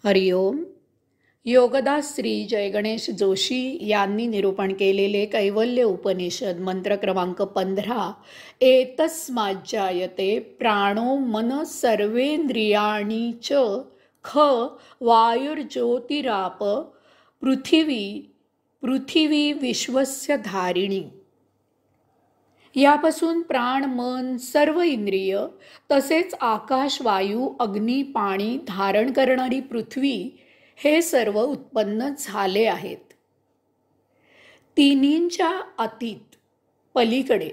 हरिओम. योगदास श्री जय गणेश जोशी यांनी निरूपण केलेले कैवल्य उपनिषद मंत्र क्रमांक 15. एतस्माज्जायते प्राणो मन सर्वेंद्रियाणि च ख वायुर्ज्योतिराप पृथिवी विश्वस्य धारिणी. यापासून प्राण, मन, सर्व इंद्रिय तसेच आकाश, वायू, अग्नी, पाणी धारण करणारी पृथ्वी हे सर्व उत्पन्न झाले आहेत. तिन्हींच्या अतीत पलीकडे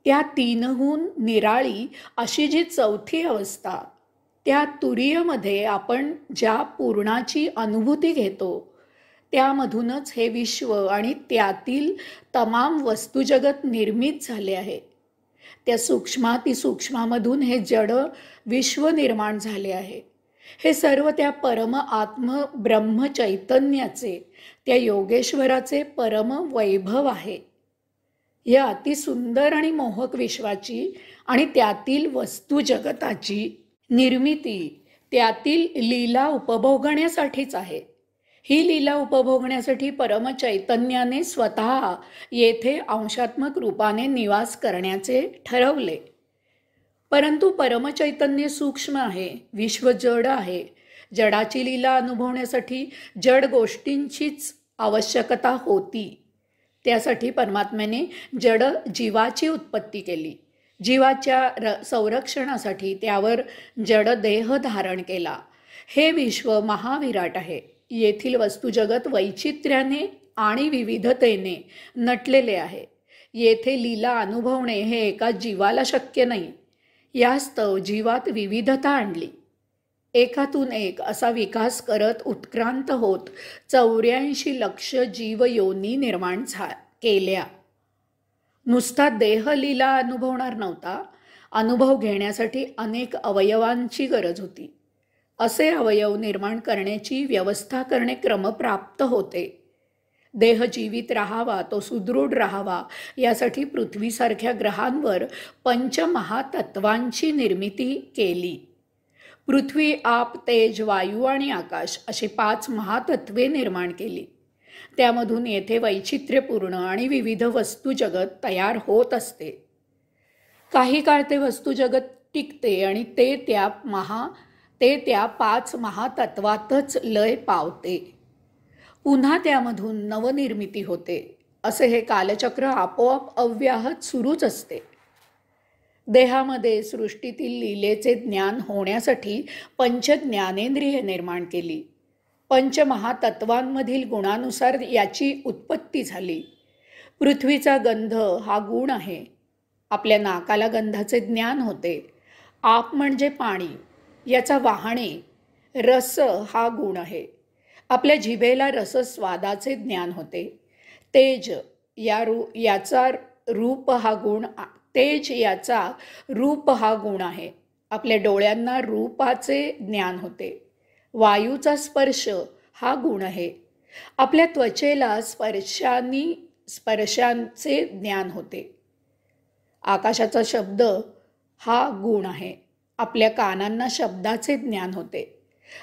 त्या तीनहून निराळी अशी जी चौथी अवस्था, त्या तुरीयमध्ये आपण ज्या पूर्णाची अनुभूती घेतो त्यामधूनच हे विश्व आणि त्यातील तमाम वस्तुजगत निर्मित झाले आहे. त्या सूक्ष्मातिसूक्ष्मामधून हे जड विश्व निर्माण झाले आहे. हे सर्व त्या परम आत्म ब्रह्म चैतन्याचे, त्या योगेश्वराचे परम वैभव आहे. या अतिसुंदर आणि मोहक विश्वाची आणि त्यातील वस्तुजगताची निर्मिती त्यातील लीला उपभोगण्यासाठीच आहे. ही लीला उपभोगण्यासाठी परम चैतन्याने स्वतः येथे अंशात्मक रूपाने निवास करण्याचे ठरवले. परंतु परमचैतन्य सूक्ष्म आहे, विश्व जड आहे. जडाची लीला अनुभवण्यासाठी जड गोष्टींचीच आवश्यकता होती. त्यासाठी परमात्म्याने जड जीवाची उत्पत्ती केली. जीवाच्या संरक्षणासाठी त्यावर जड देह धारण केला. हे विश्व महाविराट आहे. येथील वस्तुजगत वैचित्र्याने आणि विविधतेने नटलेले आहे. येथे लीला अनुभवणे हे एका जीवाला शक्य नाही. यास्तव जीवात विविधता आणली. एकातून एक असा विकास करत उत्क्रांत होत 84 लक्ष जीवयोनी निर्माण केल्या. नुसता देह लीला अनुभवणार नव्हता. अनुभव घेण्यासाठी अनेक अवयवांची गरज होती. असे अवयव निर्माण करण्याची व्यवस्था करणे क्रमप्राप्त होते. देह जीवित राहावा, तो सुदृढ राहावा, यासाठी पृथ्वीसारख्या ग्रहांवर पंचमहातत्वांची निर्मिती केली. पृथ्वी, आप, तेज, वायू आणि आकाश अशी 5 महातत्वे निर्माण केली. त्यामधून येथे वैचित्र्यपूर्ण आणि विविध वस्तुजगत तयार होत असते. काही काळ ते वस्तुजगत टिकते आणि ते त्या 5 महातत्वातच लय पावते. पुन्हा त्यामधून नवनिर्मिती होते. असे हे कालचक्र आपोआप अव्याहत सुरूच असते. देहामध्ये सृष्टीतील लीलेचे ज्ञान होण्यासाठी पंचज्ञानेंद्रिय निर्माण केली. पंचमहातत्वांमधील गुणानुसार याची उत्पत्ती झाली. पृथ्वीचा गंध हा गुण आहे. आपल्या नाकाला गंधाचे ज्ञान होते. आप म्हणजे पाणी, याचा वाहणे रस हा गुण आहे. आपल्या जिभेला रसस्वादाचे ज्ञान होते. तेज याचा रूप हा गुण आहे. आपल्या डोळ्यांना रूपाचे ज्ञान होते. वायूचा स्पर्श हा गुण आहे. आपल्या त्वचेला स्पर्शांचे ज्ञान होते. आकाशाचा शब्द हा गुण आहे. आपल्या कानांना शब्दाचे ज्ञान होते.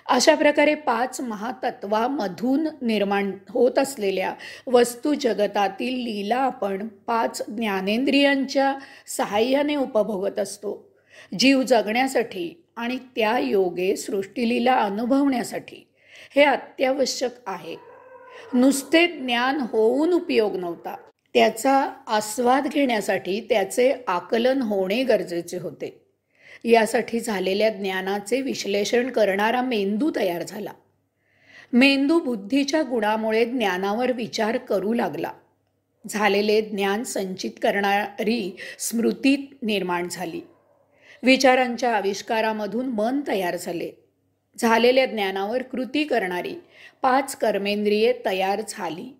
अशा प्रकारे 5 महातत्वामधून निर्माण होत असलेल्या वस्तू जगतातील लीला आपण 5 ज्ञानेंद्रियांच्या सहाय्याने उपभोगत असतो. जीव जगण्यासाठी आणि त्या योगे सृष्टीलीला अनुभवण्यासाठी हे अत्यावश्यक आहे. नुसते ज्ञान होऊन उपयोग नव्हता. त्याचा आस्वाद घेण्यासाठी त्याचे आकलन होणे गरजेचे होते. यासाठी झालेल्या ज्ञानाचे विश्लेषण करणारा मेंदू तयार झाला. मेंदू बुद्धीच्या गुणामुळे ज्ञानावर विचार करू लागला. झालेले ज्ञान संचित करणारी स्मृती निर्माण झाली. विचारांच्या आविष्कारामधून मन तयार झाले. झालेल्या ज्ञानावर कृती करणारी 5 कर्मेंद्रिये तयार झाली.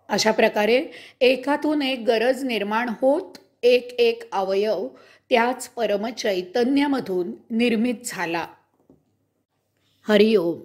अशा प्रकारे एकातून एक गरज निर्माण होत एक अवयव त्याच परमचैतन्यामधून निर्मित झाला. हरिओम.